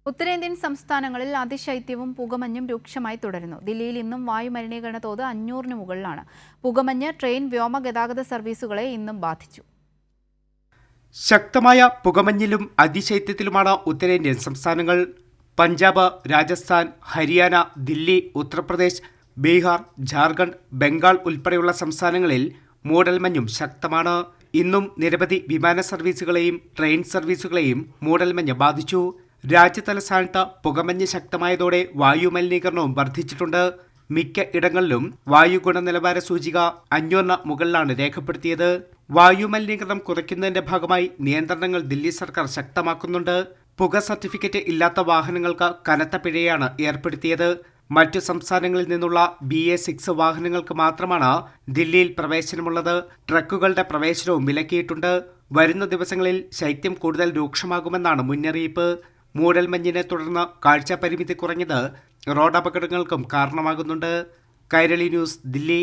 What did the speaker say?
ഉത്തരേന്ത്യൻ സംസ്ഥാനങ്ങളിൽ അതിശൈത്യവും പുകമഞ്ഞും രൂക്ഷമായി തുടരുന്നു. ദില്ലിയിൽ ഇന്നും വായുമലിനീകരണ തോത് 500-ന് മുകളിലാണ്. പുകമഞ്ഞ് ട്രെയിൻ, വ്യോമ ഗതാഗത സർവീസുകളെ ഇന്നും ബാധിച്ചു. ശക്തമായ പുകമഞ്ഞിലും അതിശൈത്യത്തിലുമാണ് ഉത്തരേന്ത്യൻ സംസ്ഥാനങ്ങൾ. പഞ്ചാബ്, രാജസ്ഥാൻ, ഹരിയാന, ദില്ലി, ഉത്തർപ്രദേശ്, ബീഹാർ, ജാർഖണ്ഡ്, ബംഗാൾ ഉൾപ്പെടെയുള്ള സംസ്ഥാനങ്ങളിൽ മൂടൽമഞ്ഞും ശക്തമാണ്. ഇന്നും നിരവധി വിമാന സർവീസുകളെയും ട്രെയിൻ സർവീസുകളെയും മൂടൽമഞ്ഞ് ബാധിച്ചു. രാജ്യതലസ്ഥാനത്ത് പുകമഞ്ഞ് ശക്തമായതോടെ വായുമലിനീകരണവും വർദ്ധിച്ചിട്ടുണ്ട്. മിക്ക ഇടങ്ങളിലും വായു ഗുണനിലവാര സൂചിക 500-ന് മുകളിലാണ് രേഖപ്പെടുത്തിയത്. വായുമലിനീകരണം കുറയ്ക്കുന്നതിന്റെ ഭാഗമായി നിയന്ത്രണങ്ങൾ ദില്ലി സർക്കാർ ശക്തമാക്കുന്നുണ്ട്. പുക സർട്ടിഫിക്കറ്റ് ഇല്ലാത്ത വാഹനങ്ങൾക്ക് കനത്ത പിഴയാണ് ഏർപ്പെടുത്തിയത്. മറ്റു സംസ്ഥാനങ്ങളിൽ നിന്നുള്ള BA6 വാഹനങ്ങൾക്ക് മാത്രമാണ് ദില്ലിയിൽ പ്രവേശനമുള്ളത്. ട്രക്കുകളുടെ പ്രവേശനവും വിലക്കിയിട്ടുണ്ട്. വരുന്ന ദിവസങ്ങളിൽ ശൈത്യം കൂടുതൽ രൂക്ഷമാകുമെന്നാണ് മുന്നറിയിപ്പ്. മൂടൽമഞ്ഞിനെ തുടർന്ന് കാഴ്ചാ പരിമിതി കുറഞ്ഞത് റോഡ് അപകടങ്ങൾക്കും കാരണമാകുന്നുണ്ട്. കൈരളി ന്യൂസ്, ദില്ലി.